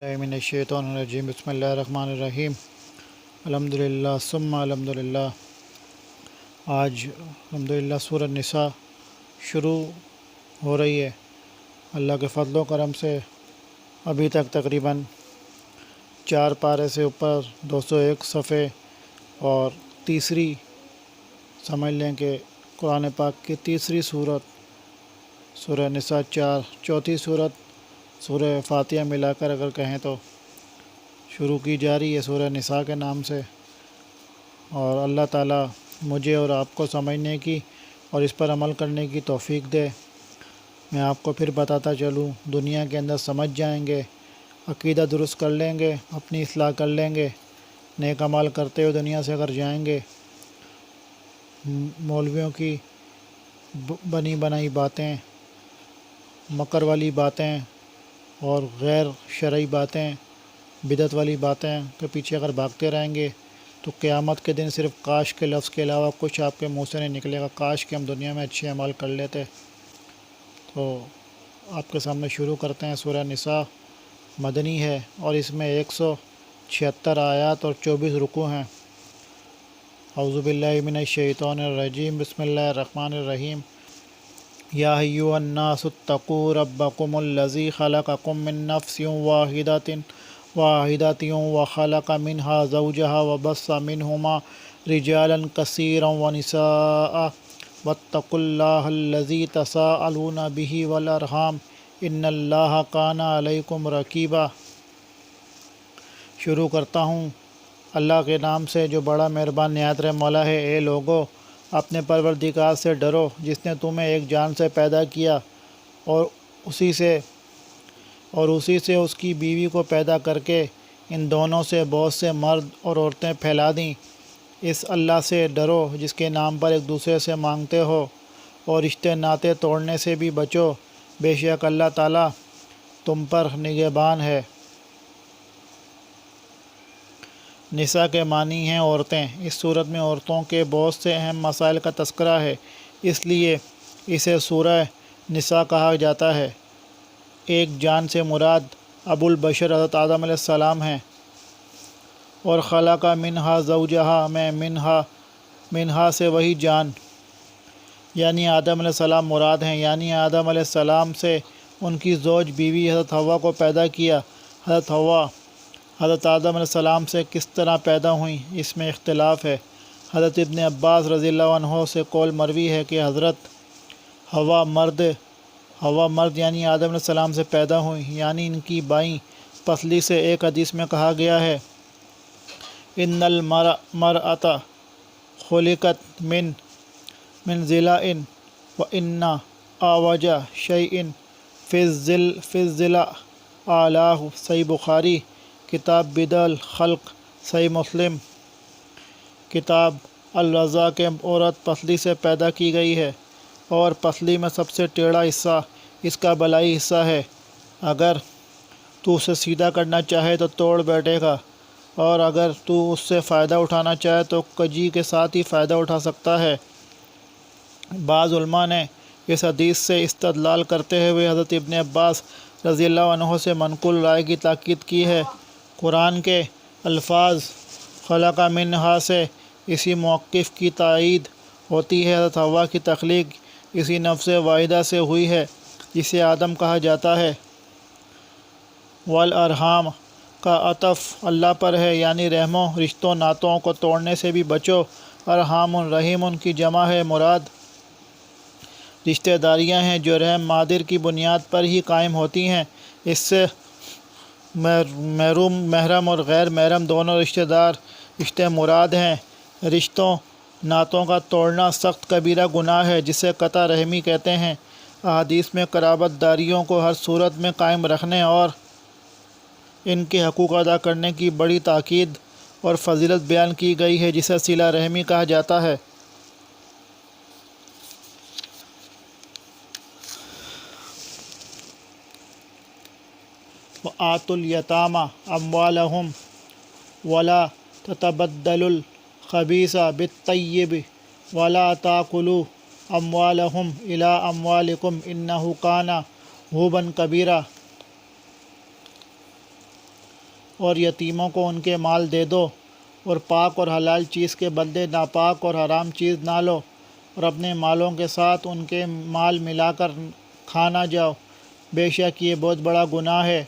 من الشیطان الرجیم بسم اللہ الرحمن الرحیم الحمدللہ ثم الحمدللہ۔ آج الحمدللہ سورۃ النساء شروع ہو رہی ہے۔ اللہ کے فضل و کرم سے ابھی تک تقریباً 4 پارے سے اوپر 201 صفحے اور تیسری سمجھ لیں کہ قرآن پاک کی تیسری سورت سورہ نساء 4 سورت سورہ فاتحہ ملا کر اگر کہیں تو شروع کی جا رہی ہے سورہ نساء کے نام سے، اور اللہ تعالیٰ مجھے اور آپ کو سمجھنے کی اور اس پر عمل کرنے کی توفیق دے۔ میں آپ کو پھر بتاتا چلوں، دنیا کے اندر سمجھ جائیں گے، عقیدہ درست کر لیں گے، اپنی اصلاح کر لیں گے، نیک عمل کرتے ہوئے دنیا سے اگر جائیں گے، مولویوں کی بنی بنائی باتیں، مکر والی باتیں اور غیر شرعی باتیں، بدعت والی باتیں کے پیچھے اگر بھاگتے رہیں گے تو قیامت کے دن صرف کاش کے لفظ کے علاوہ کچھ آپ کے منہ سے نہیں نکلے گا۔ کاش کہ ہم دنیا میں اچھے عمل کر لیتے۔ تو آپ کے سامنے شروع کرتے ہیں۔ سورہ نساء مدنی ہے اور اس میں 176 آیات اور 24 رکوع ہیں۔ اعوذ باللہ من الشیطان الرجیم بسم اللہ الرحمن الرحیم۔ یا ایھا الناس اتقوا ربکم الذی خلقکم من نفس واحدۃ وخلق منها زوجها وبث منہما رجالا کثیرا ونساء واتقوا اللہ الذی تساءلون بہ والارحام ان اللہ کان علیکم رقیبا۔ شروع کرتا ہوں اللہ کے نام سے جو بڑا مہربان نہایت رحم والا ہے۔ اے لوگو، اپنے پروردگار سے ڈرو جس نے تمہیں ایک جان سے پیدا کیا اور اسی سے اس کی بیوی کو پیدا کر کے ان دونوں سے بہت سے مرد اور عورتیں پھیلا دیں۔ اس اللہ سے ڈرو جس کے نام پر ایک دوسرے سے مانگتے ہو، اور رشتے ناطے توڑنے سے بھی بچو، بے شک اللہ تعالیٰ تم پر نگہبان ہے۔ نساء کے معنی ہیں عورتیں۔ اس صورت میں عورتوں کے بہت سے اہم مسائل کا تذکرہ ہے، اس لیے اسے سورہ نساء کہا جاتا ہے۔ ایک جان سے مراد ابو البشر حضرت آدم علیہ السلام ہیں، اور خلق منہا زوجہا میں منہا سے وہی جان یعنی آدم علیہ السلام مراد ہیں، یعنی آدم علیہ السلام سے ان کی زوج بیوی حضرت حوا کو پیدا کیا۔ حضرت حوا حضرت آدم علیہ السلام سے کس طرح پیدا ہوئیں اس میں اختلاف ہے۔ حضرت ابن عباس رضی اللہ عنہ سے قول مروی ہے کہ حضرت حوا مرد یعنی آدم علیہ السلام سے پیدا ہوئیں، یعنی ان کی بائیں پسلی سے۔ ایک حدیث میں کہا گیا ہے ان المرأۃ خلقت من ضلع وان اعوج شیء فی الضلع اعلاہ۔ صحیح بخاری کتاب بدء الخلق، صحیح مسلم کتاب الرضاع کے عورت پسلی سے پیدا کی گئی ہے، اور پسلی میں سب سے ٹیڑھا حصہ اس کا بالائی حصہ ہے۔ اگر تو اسے سیدھا کرنا چاہے تو توڑ بیٹھے گا، اور اگر تو اس سے فائدہ اٹھانا چاہے تو کجی کے ساتھ ہی فائدہ اٹھا سکتا ہے۔ بعض علماء نے اس حدیث سے استدلال کرتے ہوئے حضرت ابن عباس رضی اللہ عنہ سے منقول رائے کی تاکید کی ہے۔ قرآن کے الفاظ خلق منہا سے اسی موقف کی تائید ہوتی ہے۔ حضرت حوا کی تخلیق اسی نفس واحدہ سے ہوئی ہے جسے آدم کہا جاتا ہے۔ والارحام کا عطف اللہ پر ہے، یعنی رحموں رشتوں ناتوں کو توڑنے سے بھی بچو۔ ارحام رحیم کی جمع ہے، مراد رشتہ داریاں ہیں جو رحم مادر کی بنیاد پر ہی قائم ہوتی ہیں۔ اس سے محرم اور غیر محرم دونوں رشتے مراد ہیں۔ رشتوں ناتوں کا توڑنا سخت کبیرہ گناہ ہے جسے قطع رحمی کہتے ہیں۔ احادیث میں قرابت داریوں کو ہر صورت میں قائم رکھنے اور ان کے حقوق ادا کرنے کی بڑی تاکید اور فضیلت بیان کی گئی ہے جسے صلہ رحمی کہا جاتا ہے۔ وَآتُوا الْيَتَامَى أَمْوَالَهُمْ وَلَا تَتَبَدَّلُوا الْخَبِيثَ بِالطَّيِّبِ وَلَا تَأْكُلُوا أَمْوَالَهُمْ إِلَىٰ أَمْوَالِكُمْ إِنَّهُ كَانَ حُوبًا كَبِيرًا۔ اور یتیموں کو ان کے مال دے دو، اور پاک اور حلال چیز کے بدلے ناپاک اور حرام چیز نہ لو، اور اپنے مالوں کے ساتھ ان کے مال ملا کر کھا نہ جاؤ، بے شک یہ بہت بڑا گناہ ہے۔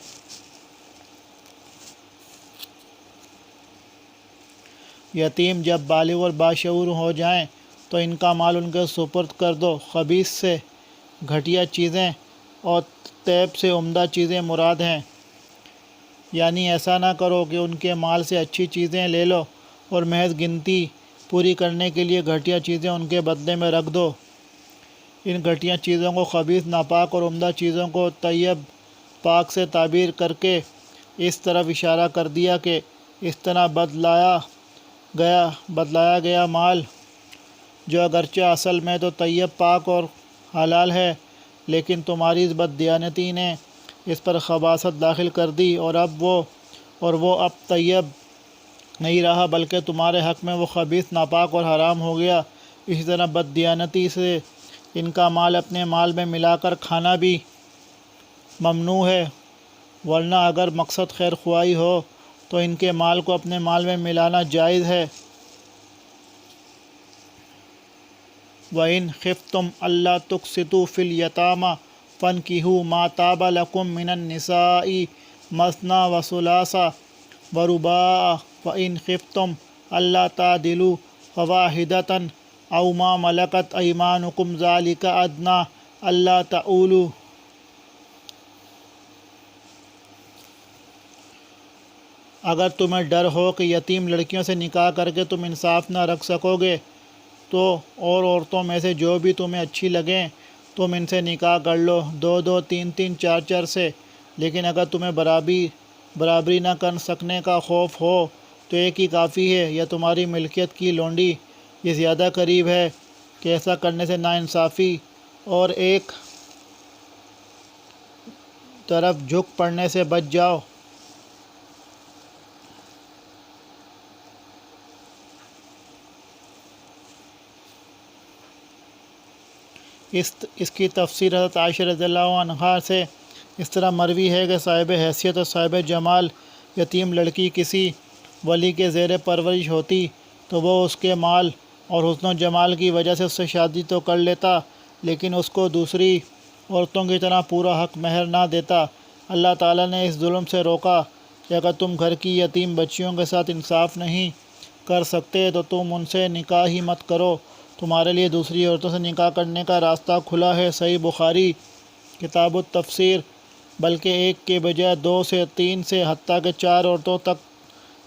یتیم جب بالغ اور باشعور ہو جائیں تو ان کا مال ان کے سپرد کر دو۔ خبیث سے گھٹیا چیزیں اور طیب سے عمدہ چیزیں مراد ہیں، یعنی ایسا نہ کرو کہ ان کے مال سے اچھی چیزیں لے لو اور محض گنتی پوری کرنے کے لیے گھٹیا چیزیں ان کے بدلے میں رکھ دو۔ ان گھٹیا چیزوں کو خبیث، ناپاک اور عمدہ چیزوں کو طیب، پاک سے تعبیر کر کے اس طرف اشارہ کر دیا کہ اس طرح بدلایا گیا مال، جو اگرچہ اصل میں تو طیب، پاک اور حلال ہے، لیکن تمہاری اس بد دیانتی نے اس پر خباثت داخل کر دی، اور وہ اب طیب نہیں رہا بلکہ تمہارے حق میں وہ خبیث، ناپاک اور حرام ہو گیا۔ اسی طرح بد دیانتی سے ان کا مال اپنے مال میں ملا کر کھانا بھی ممنوع ہے، ورنہ اگر مقصد خیر خواہی ہو تو ان کے مال کو اپنے مال میں ملانا جائز ہے۔ وَإِنْ خِفْتُمْ أَلَّا تُقْسِطُوا فِي الْيَتَامَى فَانكِحُوا مَا طَابَ لَكُم مِّنَ النِّسَاءِ مَثْنَىٰ وَثُلَاثَ وَرُبَاعَ فَإِنْ خِفْتُمْ أَلَّا تَعْدِلُوا فَوَاحِدَةً أَوْ مَا مَلَكَتْ أَيْمَانُكُمْ ذَٰلِكَ أَدْنَىٰ أَلَّا تَعُولُوا۔ اگر تمہیں ڈر ہو کہ یتیم لڑکیوں سے نکاح کر کے تم انصاف نہ رکھ سکو گے تو اور عورتوں میں سے جو بھی تمہیں اچھی لگیں تم ان سے نکاح کر لو، 2 3 4 سے، لیکن اگر تمہیں برابری نہ کر سکنے کا خوف ہو تو ایک ہی کافی ہے، یا تمہاری ملکیت کی لونڈی یہ زیادہ قریب ہے کہ ایسا کرنے سے ناانصافی اور ایک طرف جھک پڑنے سے بچ جاؤ۔ اس کی تفسیر حضرت عائشہ رضی اللہ عنہا سے اس طرح مروی ہے کہ صاحب حیثیت اور صاحب جمال یتیم لڑکی کسی ولی کے زیر پرورش ہوتی تو وہ اس کے مال اور حسن و جمال کی وجہ سے اس سے شادی تو کر لیتا، لیکن اس کو دوسری عورتوں کی طرح پورا حق مہر نہ دیتا۔ اللہ تعالیٰ نے اس ظلم سے روکا کہ اگر تم گھر کی یتیم بچیوں کے ساتھ انصاف نہیں کر سکتے تو تم ان سے نکاح ہی مت کرو، تمہارے لیے دوسری عورتوں سے نکاح کرنے کا راستہ کھلا ہے۔ صحیح بخاری کتاب التفسیر۔ بلکہ ایک کے بجائے 2 سے 3 سے حتیٰ کہ 4 عورتوں تک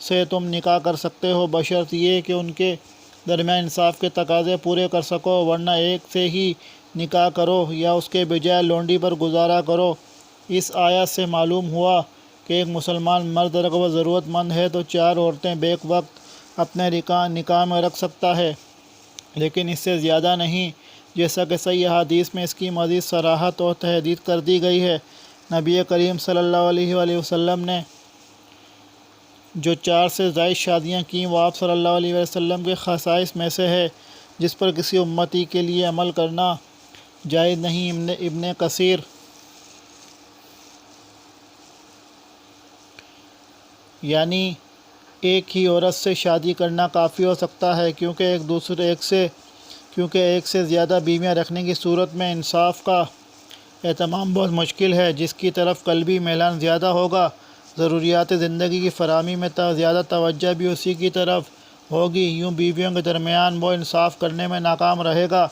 سے تم نکاح کر سکتے ہو، بشرط یہ کہ ان کے درمیان انصاف کے تقاضے پورے کر سکو، ورنہ ایک سے ہی نکاح کرو یا اس کے بجائے لونڈی پر گزارا کرو۔ اس آیت سے معلوم ہوا کہ ایک مسلمان مرد اگر وہ ضرورت مند ہے تو 4 عورتیں بیک وقت اپنے نکاح میں رکھ سکتا ہے، لیکن اس سے زیادہ نہیں، جیسا کہ صحیح احادیث میں اس کی مزید صراحت اور تحدید کر دی گئی ہے۔ نبی کریم صلی اللہ علیہ وآلہ وسلم نے جو 4 سے زائد شادیاں کیں وہ آپ صلی اللہ علیہ وسلم کے خصائص میں سے ہے، جس پر کسی امتی کے لیے عمل کرنا جائز نہیں۔ ابن کثیر یعنی ایک ہی عورت سے شادی کرنا کافی ہو سکتا ہے، کیونکہ ایک سے زیادہ بیویاں رکھنے کی صورت میں انصاف کا اہتمام بہت مشکل ہے، جس کی طرف قلبی میلان زیادہ ہوگا، ضروریات زندگی کی فراہمی میں زیادہ توجہ بھی اسی کی طرف ہوگی، یوں بیویوں کے درمیان وہ انصاف کرنے میں ناکام رہے گا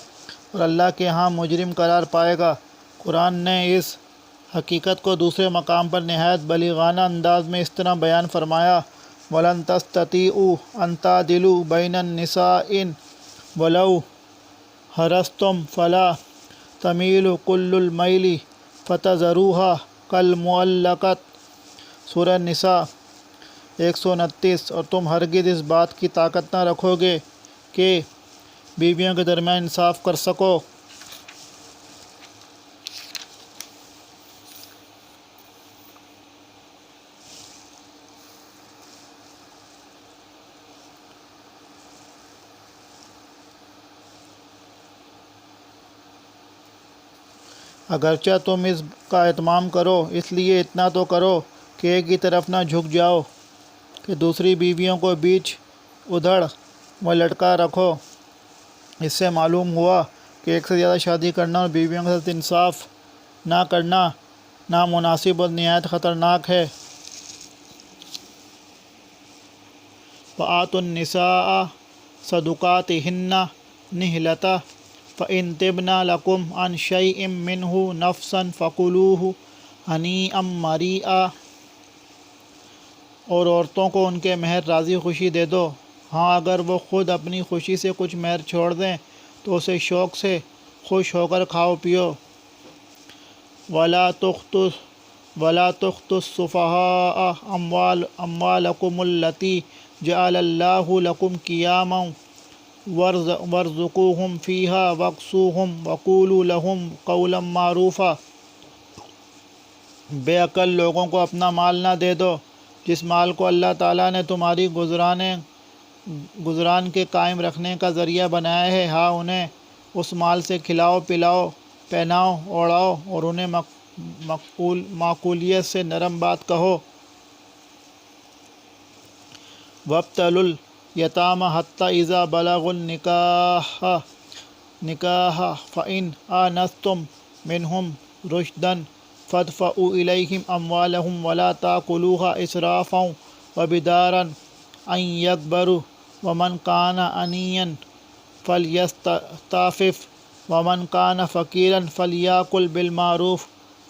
اور اللہ کے ہاں مجرم قرار پائے گا۔ قرآن نے اس حقیقت کو دوسرے مقام پر نہایت بلیغانہ انداز میں اس طرح بیان فرمایا: وَلَن تَسْتَطِيعُوا أَن تَعْدِلُوا بَيْنَ النِّسَاءِ وَلَوْ حَرَصْتُمْ فَلَا تَمِيلُوا كُلَّ الْمَيْلِ فَتَذَرُوهَا كَالْمُعَلَّقَةِ۔ سورہ نساء 129۔ اور تم ہرگز اس بات کی طاقت نہ رکھو گے کہ بیویوں کے درمیان انصاف کر سکو، اگرچہ تم اس کا اہتمام کرو، اس لیے اتنا تو کرو کہ ایک ہی طرف نہ جھک جاؤ۔ کہ دوسری بیویوں کو بیچ ادھڑ و لٹکا رکھو۔ اس سے معلوم ہوا کہ ایک سے زیادہ شادی کرنا اور بیویوں کے ساتھ انصاف نہ کرنا نامناسب اور نہایت خطرناک ہے۔ وَآتُوا النِّسَاءَ صَدُقَاتِهِنَّ نِحْلَةً فَإِن طِبْنَ لَكُمْ عَنْ شَيْءٍ مِّنْهُ نَفْسًا فَكُلُوهُ ہَنِیئًا مَرِیئًا۔ اور عورتوں کو ان کے مہر راضی خوشی دے دو، ہاں اگر وہ خود اپنی خوشی سے کچھ مہر چھوڑ دیں تو اسے شوق سے خوش ہو کر کھاؤ پیو۔ وَلَا تُؤْتُوا السُّفَهَاءَ أَمْوَالَكُمُ الَّتِي جَعَلَ اللَّهُ لَكُمْ قِيَامًا وَارْزُقُوهُمْ فِيهَا وَاكْسُوهُمْ وَقُولُوا لَهُمْ قَوْلًا مَّعْرُوفًا۔ بے عقل لوگوں کو اپنا مال نہ دے دو جس مال کو اللہ تعالیٰ نے تمہاری گزران کے قائم رکھنے کا ذریعہ بنایا ہے، ہاں انہیں اس مال سے کھلاؤ پلاؤ، پہناؤ اوڑھاؤ اور انہیں معقولیت سے نرم بات کہو۔ وَابْتَلُوا الْيَتَامَىٰ حَتَّىٰ إِذَا بَلَغُوا النِّكَاحَ فَإِنْ آنَسْتُم مِّنْهُمْ رُشْدًا فَادْفَعُوا إِلَيْهِمْ أَمْوَالَهُمْ وَلَا تَأْكُلُوهَا إِسْرَافًا وَبِدَارًا أَن يَكْبَرُوا وَمَنْ كَانَ غَنِيًّا فَلْيَسْتَعْفِفْ وَمَنْ كَانَ فَقِيرًا فَلْيَأْكُلْ بِالْمَعْرُوفِ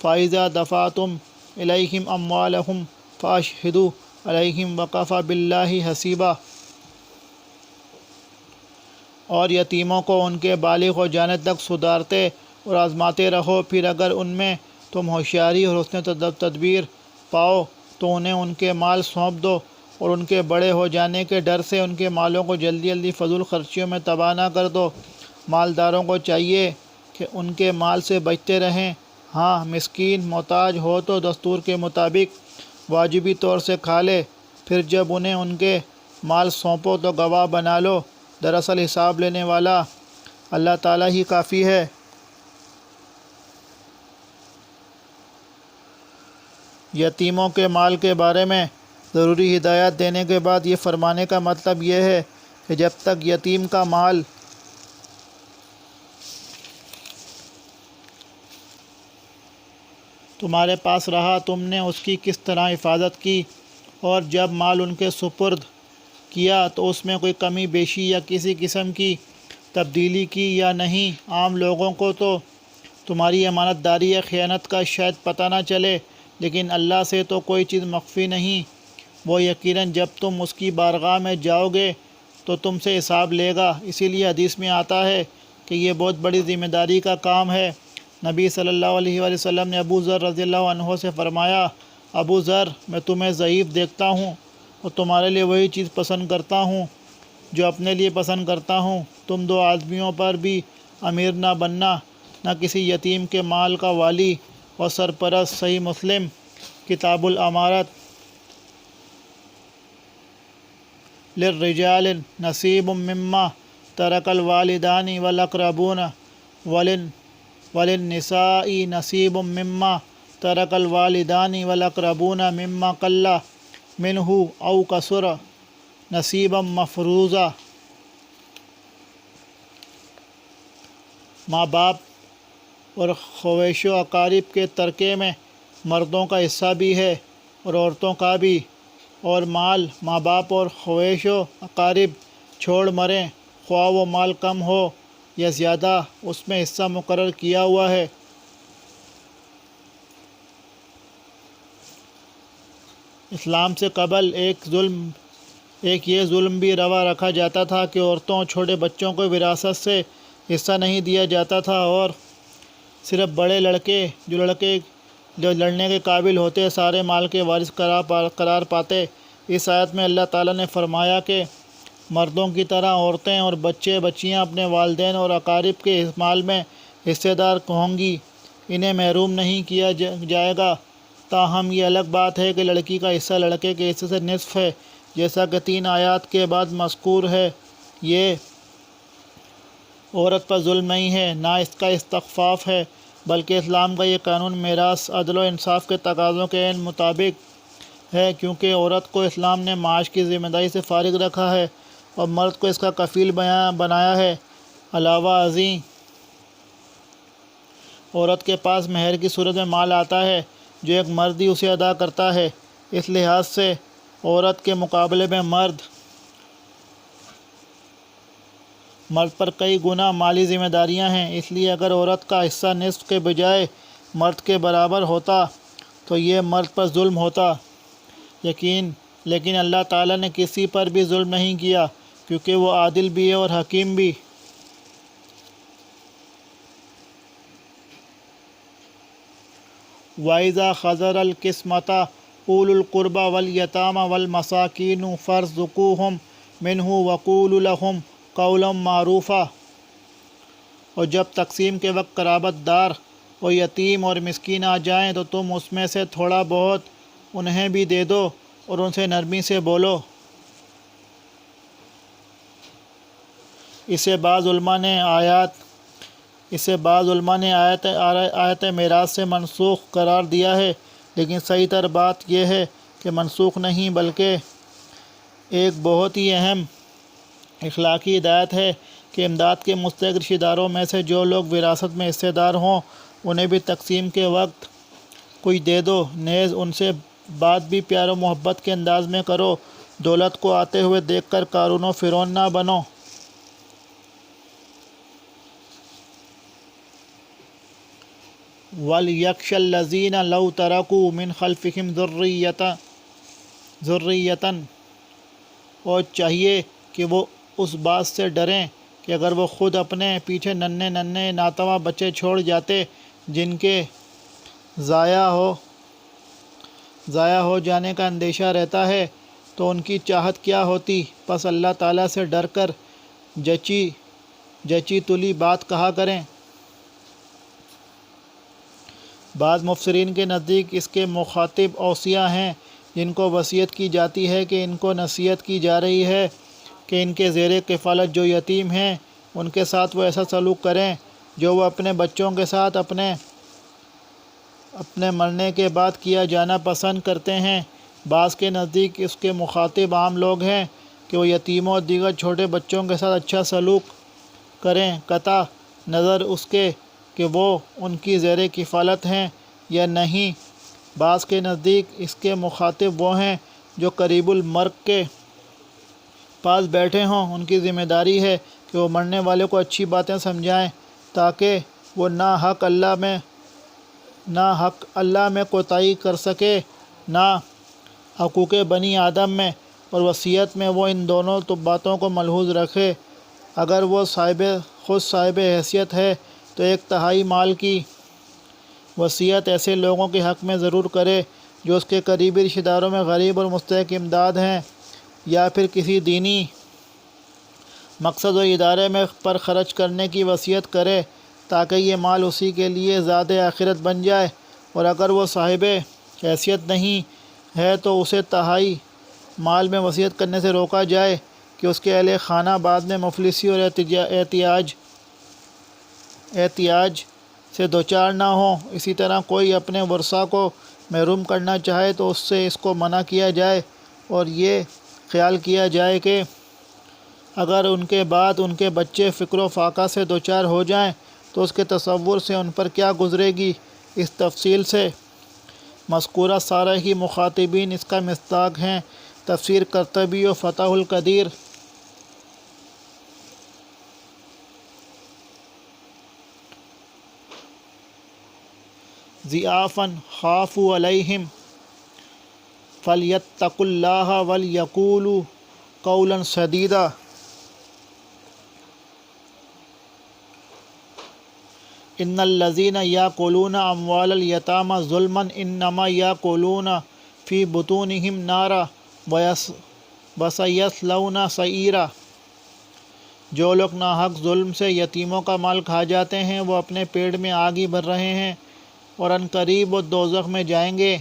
فَإِذَا دَفَعْتُمْ إِلَيْهِمْ أَمْوَالَهُمْ فَأَشْهِدُوا عَلَيْهِمْ وَكَفَىٰ بِاللَّهِ حَسِيبًا۔ اور یتیموں کو ان کے بالغ ہو جانے تک سدھارتے اور آزماتے رہو، پھر اگر ان میں تم ہوشیاری اور حسن تدبیر پاؤ تو انہیں ان کے مال سونپ دو، اور ان کے بڑے ہو جانے کے ڈر سے ان کے مالوں کو جلدی جلدی فضول خرچیوں میں تباہ نہ کر دو۔ مالداروں کو چاہیے کہ ان کے مال سے بچتے رہیں، ہاں مسکین محتاج ہو تو دستور کے مطابق واجبی طور سے کھا لے، پھر جب انہیں ان کے مال سونپو تو گواہ بنا لو، دراصل حساب لینے والا اللہ تعالیٰ ہی کافی ہے۔ یتیموں کے مال کے بارے میں ضروری ہدایات دینے کے بعد یہ فرمانے کا مطلب یہ ہے کہ جب تک یتیم کا مال تمہارے پاس رہا تم نے اس کی کس طرح حفاظت کی، اور جب مال ان کے سپرد کیا تو اس میں کوئی کمی بیشی یا کسی قسم کی تبدیلی کی یا نہیں۔ عام لوگوں کو تو تمہاری امانت داری یا خیانت کا شاید پتہ نہ چلے، لیکن اللہ سے تو کوئی چیز مخفی نہیں، وہ یقیناً جب تم اس کی بارگاہ میں جاؤ گے تو تم سے حساب لے گا۔ اسی لیے حدیث میں آتا ہے کہ یہ بہت بڑی ذمہ داری کا کام ہے۔ نبی صلی اللہ علیہ وآلہ وسلم نے ابو ذر رضی اللہ عنہ سے فرمایا، ابو ذر میں تمہیں ضعیف دیکھتا ہوں اور تمہارے لیے وہی چیز پسند کرتا ہوں جو اپنے لیے پسند کرتا ہوں، تم دو آدمیوں پر بھی امیر نہ بننا، نہ کسی یتیم کے مال کا والی اور سرپرست۔ صحیح مسلم کتاب الامارات۔ للرجال نصیب مما ترک الوالدان والاقربون وللنساء نصیب مما ترک الوالدان والاقربون مما قل منہ او کثر نصیبا مفروضا۔ ماں باپ اور خویش و اقارب کے ترکے میں مردوں کا حصہ بھی ہے اور عورتوں کا بھی، اور مال ماں باپ اور خویش و اقارب چھوڑ مریں، خواہ وہ مال کم ہو یا زیادہ، اس میں حصہ مقرر کیا ہوا ہے۔ اسلام سے قبل ایک یہ ظلم بھی روا رکھا جاتا تھا کہ عورتوں اور چھوٹے بچوں کو وراثت سے حصہ نہیں دیا جاتا تھا، اور صرف بڑے لڑکے جو لڑنے کے قابل ہوتے سارے مال کے وارث قرار پاتے۔ اس آیت میں اللہ تعالیٰ نے فرمایا کہ مردوں کی طرح عورتیں اور بچے بچیاں اپنے والدین اور اقارب کے مال میں حصے دار ہوں گی، انہیں محروم نہیں کیا جائے گا۔ تاہم یہ الگ بات ہے کہ لڑکی کا حصہ لڑکے کے حصے سے نصف ہے، جیسا کہ 3 آیات کے بعد مذکور ہے۔ یہ عورت پر ظلم نہیں ہے، نہ اس کا استخفاف ہے، بلکہ اسلام کا یہ قانون میراث، عدل و انصاف کے تقاضوں کے عین مطابق ہے، کیونکہ عورت کو اسلام نے معاش کی ذمہ داری سے فارغ رکھا ہے اور مرد کو اس کا کفیل بنایا ہے۔ علاوہ ازیں عورت کے پاس مہر کی صورت میں مال آتا ہے جو ایک مرد ہی اسے ادا کرتا ہے۔ اس لحاظ سے عورت کے مقابلے میں مرد پر کئی گنا مالی ذمہ داریاں ہیں۔ اس لیے اگر عورت کا حصہ نصف کے بجائے مرد کے برابر ہوتا تو یہ مرد پر ظلم ہوتا۔ لیکن اللہ تعالیٰ نے کسی پر بھی ظلم نہیں کیا، کیونکہ وہ عادل بھی ہے اور حکیم بھی۔ وَإِذَا خَزَرَ الْقِسْمَةَ أُولُو الْقُرْبَى وَالْيَتَامَى وَالْمَسَاكِينُ فَارْزُقُوهُم مِّنْهُ وَقُولُوا لَهُمْ قَوْلًا مَّعْرُوفًا۔ اور جب تقسیم کے وقت قرابت دار اور یتیم اور مسکین آ جائیں تو تم اس میں سے تھوڑا بہت انہیں بھی دے دو اور ان سے نرمی سے بولو۔ اسے بعض علماء نے آیت میراث سے منسوخ قرار دیا ہے، لیکن صحیح تر بات یہ ہے کہ منسوخ نہیں بلکہ ایک بہت ہی اہم اخلاقی ہدایت ہے کہ امداد کے مستحق رشتہ داروں میں سے جو لوگ وراثت میں حصے دار ہوں انہیں بھی تقسیم کے وقت کچھ دے دو۔ نیز ان سے بات بھی پیار و محبت کے انداز میں کرو، دولت کو آتے ہوئے دیکھ کر قارون و فرعون نہ بنو۔ وَلْيَخْشَ الَّذِينَ لَوْ تَرَكُوا مِنْ خَلْفِهِمْ ذُرِّيَّةً، اور چاہیے کہ وہ اس بات سے ڈریں کہ اگر وہ خود اپنے پیچھے ننھے ناتواں بچے چھوڑ جاتے جن کے ضائع ہو جانے کا اندیشہ رہتا ہے تو ان کی چاہت کیا ہوتی۔ پس اللہ تعالیٰ سے ڈر کر جچی تلی بات کہا کریں۔ بعض مفسرین کے نزدیک اس کے مخاطب اوصیاء ہیں جن کو وصیت کی جاتی ہے کہ ان کو نصیحت کی جا رہی ہے کہ ان کے زیر کفالت جو یتیم ہیں ان کے ساتھ وہ ایسا سلوک کریں جو وہ اپنے بچوں کے ساتھ اپنے مرنے کے بعد کیا جانا پسند کرتے ہیں۔ بعض کے نزدیک اس کے مخاطب عام لوگ ہیں کہ وہ یتیموں اور دیگر چھوٹے بچوں کے ساتھ اچھا سلوک کریں، قطع نظر اس کے کہ وہ ان کی زیر کفالت ہیں یا نہیں۔ بعض کے نزدیک اس کے مخاطب وہ ہیں جو قریب المرگ کے پاس بیٹھے ہوں، ان کی ذمہ داری ہے کہ وہ مرنے والے کو اچھی باتیں سمجھائیں تاکہ وہ ناحق اللہ میں کوتاہی کر سکے، نہ حقوق بنی آدم میں، اور وصیت میں وہ ان دونوں باتوں کو ملحوظ رکھے۔ اگر وہ خود صاحب حیثیت ہے تو 1/3 مال کی وصیت ایسے لوگوں کے حق میں ضرور کرے جو اس کے قریبی رشتہ داروں میں غریب اور مستحق امداد ہیں، یا پھر کسی دینی مقصد و ادارے میں پر خرچ کرنے کی وصیت کرے تاکہ یہ مال اسی کے لیے زاد آخرت بن جائے، اور اگر وہ صاحب حیثیت نہیں ہے تو اسے 1/3 مال میں وصیت کرنے سے روکا جائے کہ اس کے اہل خانہ بعد میں مفلسی اور احتیاج سے دوچار نہ ہوں۔ اسی طرح کوئی اپنے ورثاء کو محروم کرنا چاہے تو اس سے اس کو منع کیا جائے، اور یہ خیال کیا جائے کہ اگر ان کے بعد ان کے بچے فقر و فاقہ سے دوچار ہو جائیں تو اس کے تصور سے ان پر کیا گزرے گی۔ اس تفصیل سے مذکورہ سارے ہی مخاطبین اس کا مصداق ہیں۔ تفسیر قرطبی و فتح القدیر۔ ضعافا خافوا علیہم فلیتقوا اللہ ولیقولوا قولا سدیدا۔ ان الذین یاکلون اموال الیتامی ظلما انما یاکلون فی بطونہم نارا وسیصلون سعیرا۔ جو لوگ ناحق ظلم سے یتیموں کا مال کھا جاتے ہیں وہ اپنے پیٹ میں آگ ہی بھر رہے ہیں اور عنقریب وہ دوزخ میں جائیں گے۔